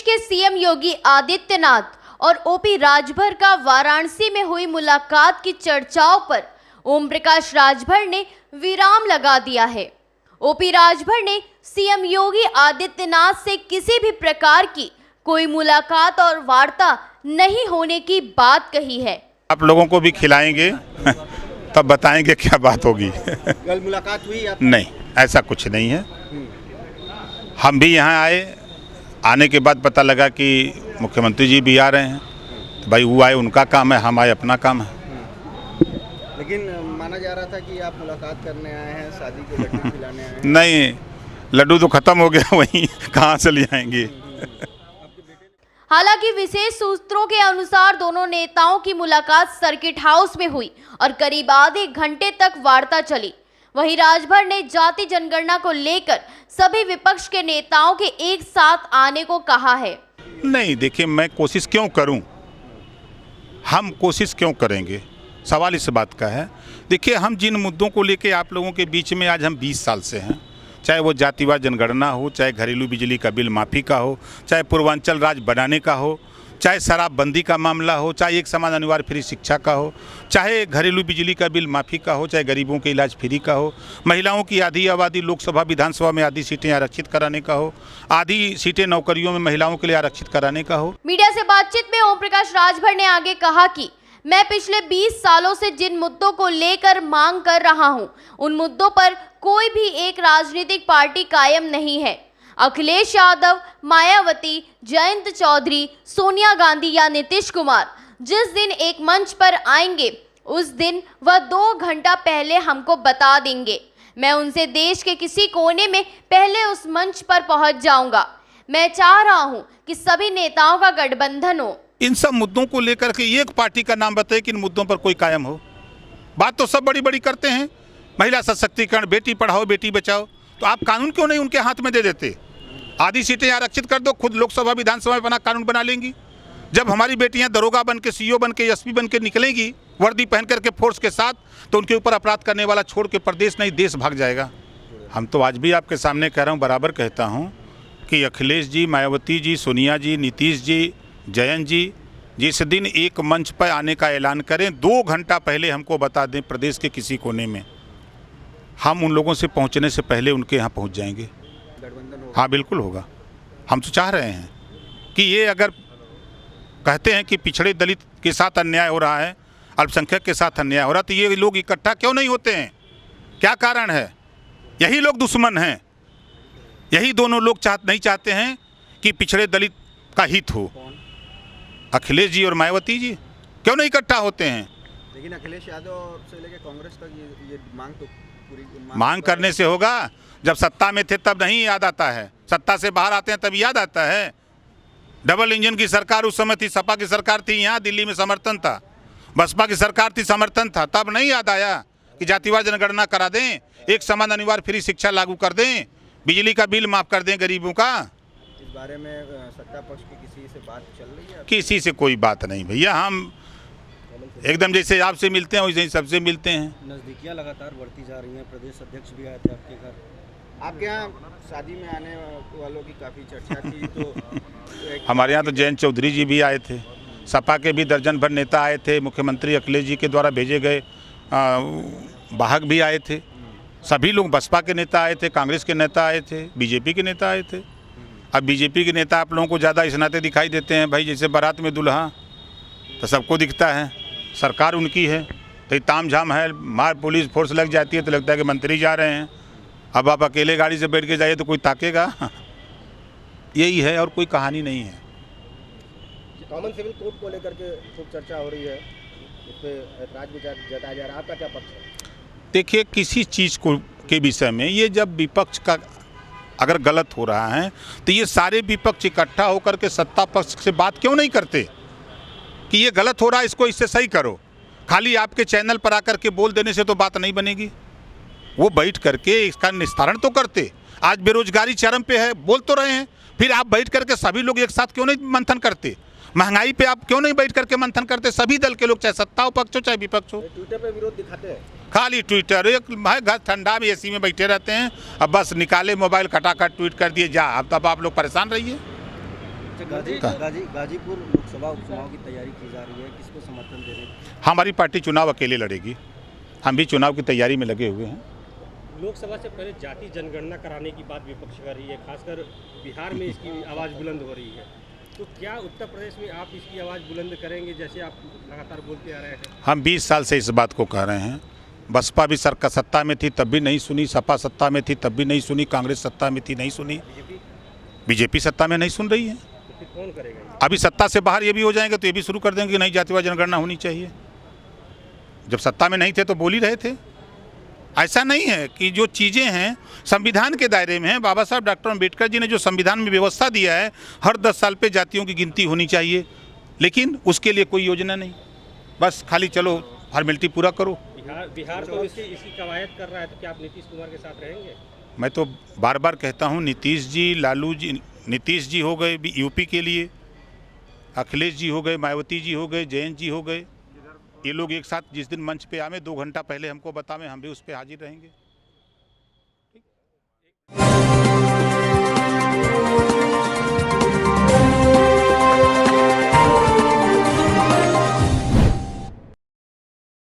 के सीएम योगी आदित्यनाथ और ओपी राजभर का वाराणसी में हुई मुलाकात की चर्चाओं पर ओम प्रकाश राजभर ने विराम लगा दिया है। ओपी राजभर ने सीएम योगी आदित्यनाथ से किसी भी प्रकार की कोई मुलाकात और वार्ता नहीं होने की बात कही है। आप लोगों को भी खिलाएंगे तब बताएंगे क्या बात होगी। कल मुलाकात हुई आप? नहीं, ऐसा कुछ नहीं है। हम भी यहाँ आए, आने के बाद पता लगा कि मुख्यमंत्री जी भी आ रहे हैं, तो भाई वो आए उनका काम है, हम आए अपना काम है। लेकिन माना जा रहा था कि आप मुलाकात करने आए हैं, शादी के लड्डू खिलाने आए हैं। नहीं, लड्डू तो खत्म हो गया, वहीं कहाँ से ले आएंगे। हालांकि विशेष सूत्रों के अनुसार दोनों नेताओं की मुलाकात सर्किट हाउस में हुई और करीब आधे घंटे तक वार्ता चली। वहीं राजभर ने जाति जनगणना को लेकर सभी विपक्ष के नेताओं के एक साथ आने को कहा है। नहीं, देखिए, मैं कोशिश क्यों करूं, हम कोशिश क्यों करेंगे, सवाल इस बात का है। देखिए, हम जिन मुद्दों को लेके आप लोगों के बीच में आज हम 20 साल से हैं, चाहे वो जातिवाद जनगणना हो, चाहे घरेलू बिजली का बिल माफ़ी का हो, चाहे पूर्वांचल राज्य बनाने का हो, चाहे शराबबंदी का मामला हो, चाहे एक समान अनिवार्य फ्री शिक्षा का हो, चाहे घरेलू बिजली का बिल माफ़ी का हो, चाहे गरीबों के इलाज फ्री का हो, महिलाओं की आधी आबादी लोकसभा विधानसभा में आधी सीटें आरक्षित कराने का हो, आधी सीटें नौकरियों में महिलाओं के लिए आरक्षित कराने का हो। मीडिया से बातचीत में ओम प्रकाश राजभर ने आगे कहा कि मैं पिछले 20 सालों से जिन मुद्दों को लेकर मांग कर रहा हूं, उन मुद्दों पर कोई भी एक राजनीतिक पार्टी कायम नहीं है। अखिलेश यादव, मायावती, जयंत चौधरी, सोनिया गांधी या नीतीश कुमार जिस दिन एक मंच पर आएंगे, उस दिन वह 2 घंटा पहले हमको बता देंगे। मैं उनसे देश के किसी कोने में पहले उस मंच पर पहुंच जाऊंगा। मैं चाह रहा हूं कि सभी नेताओं का गठबंधन हो। इन सब मुद्दों को लेकर के एक पार्टी का नाम बताए कि इन मुद्दों पर कोई कायम हो। बात तो सब बड़ी बड़ी करते हैं, महिला सशक्तिकरण, बेटी पढ़ाओ बेटी बचाओ, तो आप कानून क्यों नहीं उनके हाथ में दे देते? आधी सीटें आरक्षित कर दो, खुद लोकसभा विधानसभा में बना कानून बना लेंगी। जब हमारी बेटियां दरोगा बन के, सीओ बन के, एसपी बन के निकलेंगी वर्दी पहन करके फोर्स के साथ, तो उनके ऊपर अपराध करने वाला छोड़ के प्रदेश नहीं देश भाग जाएगा। हम तो आज भी आपके सामने कह रहा हूँ, बराबर कहता हूँ कि अखिलेश जी, मायावती जी, सोनिया जी, नीतीश जी, जयंत जी जिस दिन एक मंच पर आने का ऐलान करें, 2 घंटा पहले हमको बता दें प्रदेश के किसी कोने में, हम उन लोगों से पहुंचने से पहले उनके यहाँ पहुंच जाएंगे। हाँ, बिल्कुल होगा। हम तो चाह रहे हैं कि ये अगर कहते हैं कि पिछड़े दलित के साथ अन्याय हो रहा है, अल्पसंख्यक के साथ अन्याय हो रहा है, तो ये लोग इकट्ठा क्यों नहीं होते हैं? क्या कारण है? यही लोग दुश्मन हैं। यही दोनों लोग नहीं चाहते हैं कि पिछड़े दलित का हित हो। अखिलेश जी और मायावती जी क्यों नहीं इकट्ठा होते हैं? लेकिन अखिलेश यादव से लेकर कांग्रेस तक ये मांग तो पूरी मांग करने से होगा। जब सत्ता में थे तब नहीं याद आता है, सत्ता से बाहर आते हैं तब याद आता है। डबल इंजन की सरकार उस समय थी, सपा की सरकार थी, यहाँ दिल्ली में समर्थन था, बसपा की सरकार थी, समर्थन था, तब नहीं याद आया कि जातिवाद जनगणना करा दें, एक समान अनिवार्य फ्री शिक्षा लागू कर दें, बिजली का बिल माफ़ कर दें गरीबों का। इस बारे में सत्ता पक्ष की किसी से बात चल रही है? किसी से कोई बात नहीं भैया, हम एकदम जैसे आपसे मिलते हैं वैसे ही सबसे मिलते हैं। नज़दीकियाँ लगातार बढ़ती जा रही हैं, प्रदेश अध्यक्ष भी आए थे आपके घर। आपके यहाँ शादी में आने वालों की काफ़ी चर्चा थी, तो हमारे यहाँ तो जयंत चौधरी जी भी आए थे, सपा के भी दर्जन भर नेता आए थे, मुख्यमंत्री अखिलेश जी के द्वारा भेजे गए वाहक भी आए थे, सभी लोग, बसपा के नेता आए थे, कांग्रेस के नेता आए थे, बीजेपी के नेता आए थे। अब बीजेपी के नेता आप लोगों को ज़्यादा इस नाते दिखाई देते हैं भाई, जैसे बारात में दुल्हा, तो सबको दिखता है, सरकार उनकी है, तो ताम झाम है, मार पुलिस फोर्स लग जाती है तो लगता है कि मंत्री जा रहे हैं। अब आप अकेले गाड़ी से बैठ के जाइए तो कोई ताकेगा? यही है और कोई कहानी नहीं है। कॉमन सिविल कोड को लेकर के खूब चर्चा हो रही है, इस पर ऐतराज भी जताया जा रहा है, आपका क्या पक्ष है? देखिए, किसी चीज़ को के विषय में ये जब विपक्ष का अगर गलत हो रहा है तो ये सारे विपक्ष इकट्ठा होकर के सत्ता पक्ष से बात क्यों नहीं करते कि ये गलत हो रहा है, इसको इससे सही करो? खाली आपके चैनल पर आकर के बोल देने से तो बात नहीं बनेगी। वो बैठ करके इसका निस्तारण तो करते। आज बेरोजगारी चरम पे है, बोल तो रहे हैं, फिर आप बैठ करके सभी लोग एक साथ क्यों नहीं मंथन करते? महंगाई पे आप क्यों नहीं बैठ करके मंथन करते? सभी दल के लोग, चाहे सत्ता पक्ष हो चाहे विपक्ष हो। ट्विटर पे विरोध दिखाते हैं, खाली ट्विटर, एक भाई घर ठंडा में एसी में बैठे रहते हैं, अब बस निकाले मोबाइल खटाखट ट्वीट कर दिए, जा अब तब आप लोग परेशान रहिए। गाजीपुर लोकसभा उपचुनाव की तैयारी की जा रही है, किसको समर्थन दे रहे हैं? हमारी पार्टी चुनाव अकेले लड़ेगी। हम भी चुनाव की तैयारी में लगे हुए हैं। लोकसभा से पहले जाति जनगणना कराने की बात विपक्ष कर रही है, खासकर बिहार में इसकी आवाज़ बुलंद हो रही है। तो क्या उत्तर प्रदेश में आप इसकी आवाज़ बुलंद करेंगे, जैसे आप लगातार बोलते आ रहे हैं? हम 20 साल से इस बात को कह रहे हैं। बसपा भी सरकार सत्ता में थी तब भी नहीं सुनी, सपा सत्ता में थी तब भी नहीं सुनी, कांग्रेस सत्ता में थी नहीं सुनी, बीजेपी सत्ता में नहीं सुन रही है। तो फिर कौन करेगा? अभी सत्ता से बाहर ये भी हो जाएंगे तो ये भी शुरू कर देंगे कि नहीं जातिवार जनगणना होनी चाहिए। जब सत्ता में नहीं थे तो बोल ही रहे थे। ऐसा नहीं है कि जो चीज़ें हैं संविधान के दायरे में हैं। बाबा साहब डॉक्टर अम्बेडकर जी ने जो संविधान में व्यवस्था दिया है, हर 10 साल पे जातियों की गिनती होनी चाहिए, लेकिन उसके लिए कोई योजना नहीं। बस खाली चलो फॉर्मेलिटी पूरा करो। बिहार तो इसकी कवायद कर रहा है, तो क्या आप नीतीश कुमार के साथ रहेंगे? मैं तो बार बार कहता हूँ, नीतीश जी, लालू जी, नीतीश जी हो गए यूपी के लिए, अखिलेश जी हो गए, मायावती जी हो गए, जयंत जी हो गए, ये लोग एक साथ जिस दिन मंच पे आवे 2 घंटा पहले हमको बतावें, हम भी उस पर हाजिर रहेंगे।